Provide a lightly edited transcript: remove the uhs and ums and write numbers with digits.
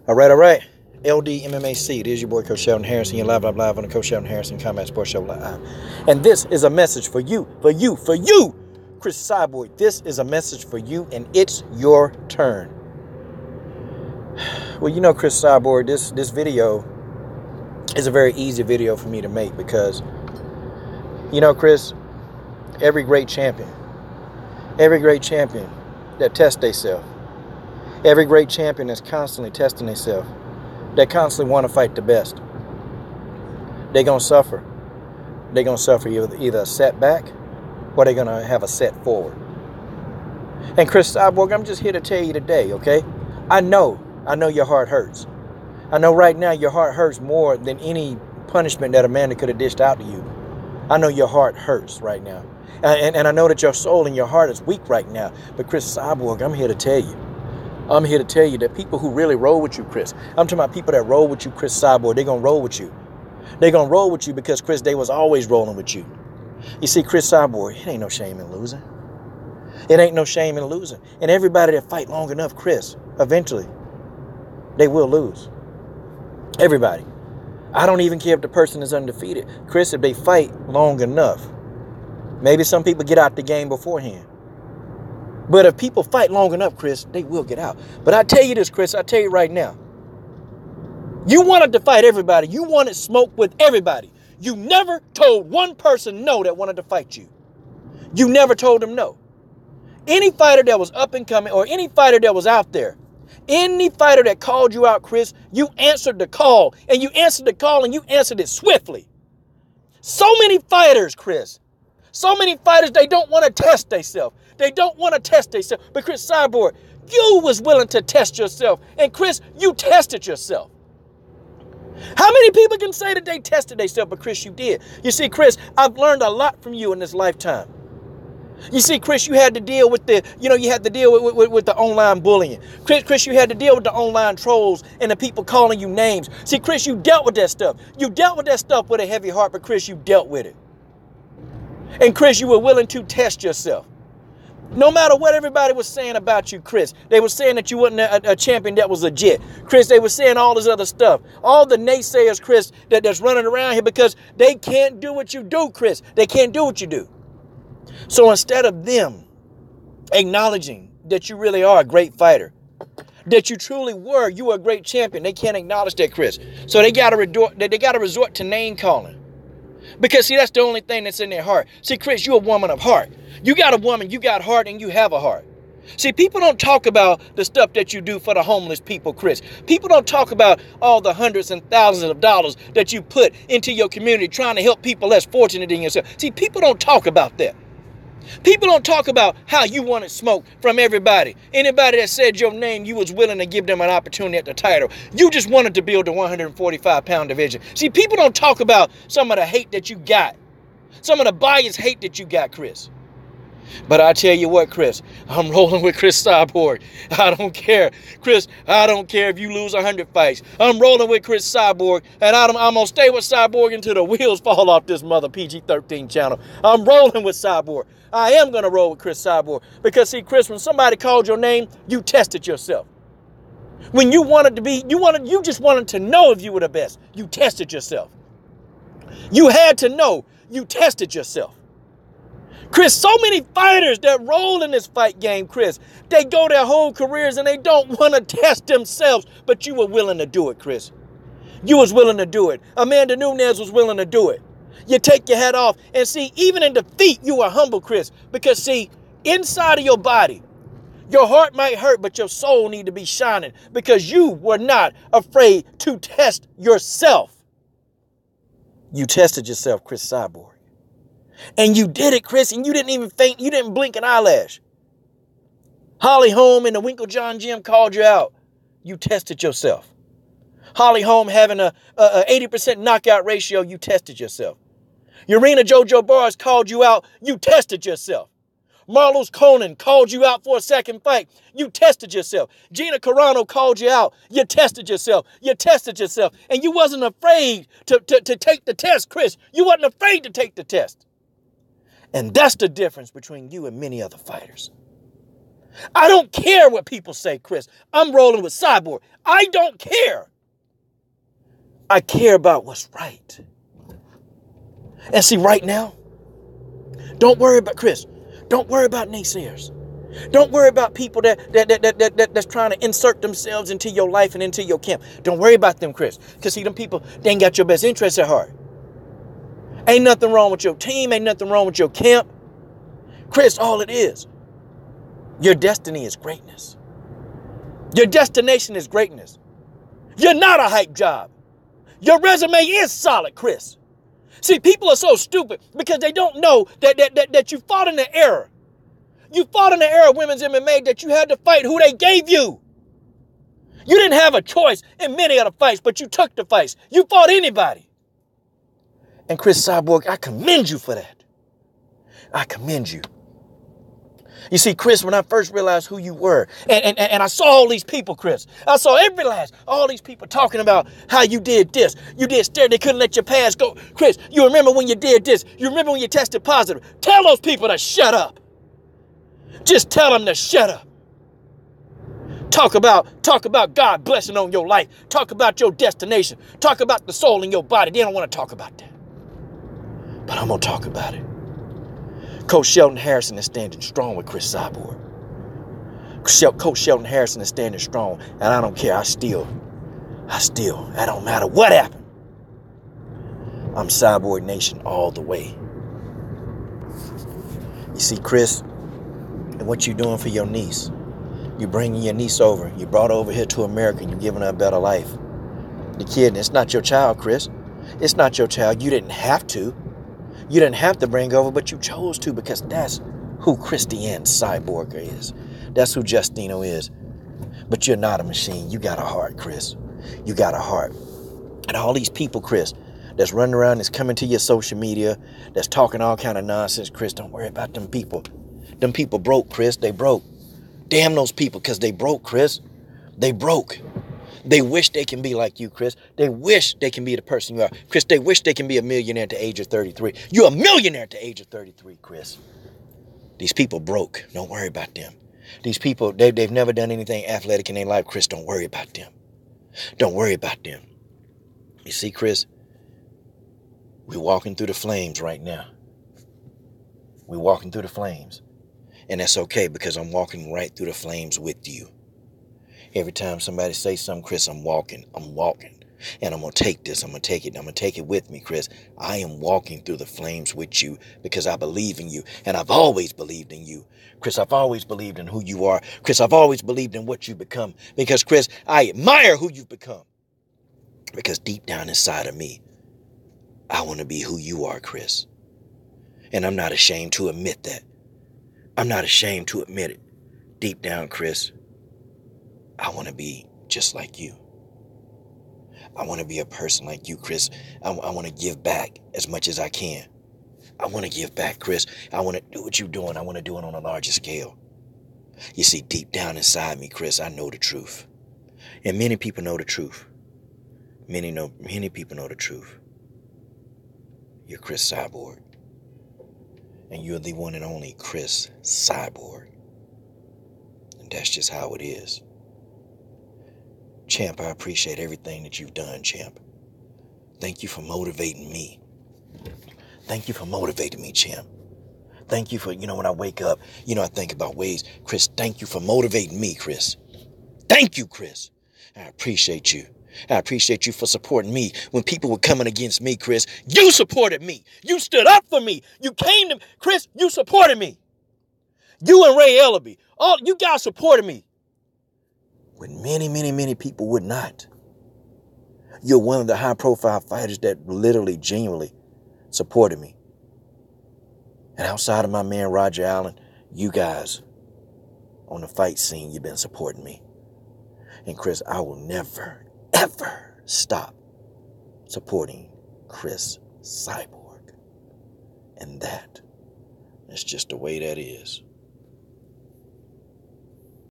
All right. LD MMAC. It is your boy, Coach Sheldon Harrison. You're live on the Coach Sheldon Harrison Combat Sports Show Live. And this is a message for you, Cris Cyborg. This is a message for you, and it's your turn. Well, you know, Cris Cyborg, this video is a very easy video for me to make because, you know, Cris, every great champion that tests themselves, every great champion that's constantly testing themselves, that constantly want to fight the best, they're going to suffer. They're going to suffer either a setback or they're going to have a set forward. And Cris Cyborg, I'm just here to tell you today, okay? I know your heart hurts. I know right now your heart hurts more than any punishment that Amanda could have dished out to you. I know your heart hurts right now. And I know that your soul and your heart is weak right now. But Cris Cyborg, I'm here to tell you. I'm here to tell you that people who really roll with you, Cris, I'm talking about people that roll with you, Cris Cyborg, they're going to roll with you. They're going to roll with you because, Cris, they was always rolling with you. You see, Cris Cyborg, it ain't no shame in losing. It ain't no shame in losing. And everybody that fight long enough, Cris, eventually, they will lose. Everybody. I don't even care if the person is undefeated. Cris, if they fight long enough, maybe some people get out the game beforehand. But if people fight long enough, Cris, they will get out. But I tell you this, Cris, I tell you right now. You wanted to fight everybody. You wanted smoke with everybody. You never told one person no that wanted to fight you. You never told them no. Any fighter that was up and coming or any fighter that was out there, any fighter that called you out, Cris, you answered the call. And you answered the call and you answered it swiftly. So many fighters, Cris. So many fighters, they don't want to test themselves. They don't want to test themselves. But Cris Cyborg, you was willing to test yourself. And Cris, you tested yourself. How many people can say that they tested themselves? But Cris, you did. You see, Cris, I've learned a lot from you in this lifetime. You see, Cris, you had to deal with the online bullying. Cris, you had to deal with the online trolls and the people calling you names. See, Cris, you dealt with that stuff. You dealt with that stuff with a heavy heart, but Cris, you dealt with it. And Cris, you were willing to test yourself. No matter what everybody was saying about you, Cris, they were saying that you wasn't a champion that was legit. Cris, they were saying all this other stuff. All the naysayers, Cris, that's running around here because they can't do what you do, Cris. They can't do what you do. So instead of them acknowledging that you really are a great fighter, that you truly you were a great champion, they can't acknowledge that, Cris. So they got to resort to name calling. Because, see, that's the only thing that's in their heart. See, Cris, you're a woman of heart. You got a woman, you got heart, and you have a heart. See, people don't talk about the stuff that you do for the homeless people, Cris. People don't talk about all the hundreds and thousands of dollars that you put into your community trying to help people less fortunate than yourself. See, people don't talk about that. People don't talk about how you wanted smoke from everybody. Anybody that said your name, you was willing to give them an opportunity at the title. You just wanted to build a 145-pound division. See, people don't talk about some of the hate that you got. Some of the biased hate that you got, Cris. But I tell you what, Cris, I'm rolling with Cris Cyborg. I don't care. Cris, I don't care if you lose 100 fights. I'm rolling with Cris Cyborg, and I'm going to stay with Cyborg until the wheels fall off this mother PG-13 channel. I'm rolling with Cyborg. I am going to roll with Cris Cyborg. Because, see, Cris, when somebody called your name, you tested yourself. When you just wanted to know if you were the best. You tested yourself. You had to know. You tested yourself. Cris, so many fighters that roll in this fight game, Cris, they go their whole careers and they don't want to test themselves, but you were willing to do it, Cris. You was willing to do it. Amanda Nunes was willing to do it. You take your hat off and see, even in defeat, you were humble, Cris, because see, inside of your body, your heart might hurt, but your soul need to be shining because you were not afraid to test yourself. You tested yourself, Cris Cyborg. And you did it, Cris, and you didn't even faint. You didn't blink an eyelash. Holly Holm and the Winklejohn Gym called you out. You tested yourself. Holly Holm having a 80% knockout ratio, you tested yourself. Urena Jojo Bars called you out. You tested yourself. Marlos Conan called you out for a second fight. You tested yourself. Gina Carano called you out. You tested yourself. You tested yourself. And you wasn't afraid to take the test, Cris. You wasn't afraid to take the test. And that's the difference between you and many other fighters. I don't care what people say, Cris. I'm rolling with Cyborg. I don't care. I care about what's right. And see, right now, don't worry about Cris. Don't worry about naysayers. Don't worry about people that's trying to insert themselves into your life and into your camp. Don't worry about them, Cris. Because see, them people, they ain't got your best interests at heart. Ain't nothing wrong with your team. Ain't nothing wrong with your camp. Cris, all it is, your destiny is greatness. Your destination is greatness. You're not a hype job. Your resume is solid, Cris. See, people are so stupid because they don't know that you fought in the era. You fought in the era of women's MMA that you had to fight who they gave you. You didn't have a choice in many of the fights, but you took the fights. You fought anybody. And Cris Cyborg, I commend you for that. I commend you. You see, Cris, when I first realized who you were, and I saw all these people, Cris, I saw all these people talking about how you did this. You did stare, they couldn't let your past go. Cris, you remember when you did this. You remember when you tested positive. Tell those people to shut up. Just tell them to shut up. Talk about God blessing on your life. Talk about your destination. Talk about the soul in your body. They don't want to talk about that. But I'm going to talk about it. Coach Shelton Harrison is standing strong with Cris Cyborg. Coach Shelton Harrison is standing strong, and I don't care. I don't matter what happened. I'm Cyborg Nation all the way. You see, Cris, and what you doing for your niece. You bringing your niece over. You brought her over here to America, and you giving her a better life. The kid, it's not your child, Cris. It's not your child. You didn't have to. You didn't have to bring over, but you chose to because that's who Christiane Cyborg is. That's who Justino is. But you're not a machine. You got a heart, Cris. You got a heart. And all these people, Cris, that's running around, that's coming to your social media, that's talking all kind of nonsense, Cris, don't worry about them people. Them people broke, Cris. They broke. Damn those people, because they broke, Cris. They broke. They wish they can be like you, Cris. They wish they can be the person you are. Cris, they wish they can be a millionaire at the age of 33. You're a millionaire at the age of 33, Cris. These people broke. Don't worry about them. These people, they've never done anything athletic in their life, Cris. Don't worry about them. Don't worry about them. You see, Cris, we're walking through the flames right now. We're walking through the flames. And that's okay because I'm walking right through the flames with you. Every time somebody says something, Cris, I'm walking. And I'm going to take this. I'm going to take it. I'm going to take it with me, Cris. I am walking through the flames with you because I believe in you. And I've always believed in you. Cris, I've always believed in who you are. Cris, I've always believed in what you become. Because, Cris, I admire who you've become. Because deep down inside of me, I want to be who you are, Cris. And I'm not ashamed to admit that. I'm not ashamed to admit it. Deep down, Cris, I want to be just like you. I want to be a person like you, Cris. I want to give back as much as I can. I want to give back, Cris. I want to do what you're doing. I want to do it on a larger scale. You see, deep down inside me, Cris, I know the truth. And many people know the truth. Many people know the truth. You're Cris Cyborg. And you're the one and only Cris Cyborg. And that's just how it is. Champ, I appreciate everything that you've done, Champ. Thank you for motivating me. Thank you for motivating me, Champ. Thank you for, when I wake up, I think about ways. Cris, thank you for motivating me, Cris. Thank you, Cris. I appreciate you. I appreciate you for supporting me. When people were coming against me, Cris, you supported me. You stood up for me. You came to Cris, you supported me. You and Ray Ellaby, all you guys supported me. When many people would not. You're one of the high-profile fighters that literally, genuinely supported me. And outside of my man, Roger Allen, you guys on the fight scene, you've been supporting me. And Cris, I will never, ever stop supporting Cris Cyborg. And that's just the way that is.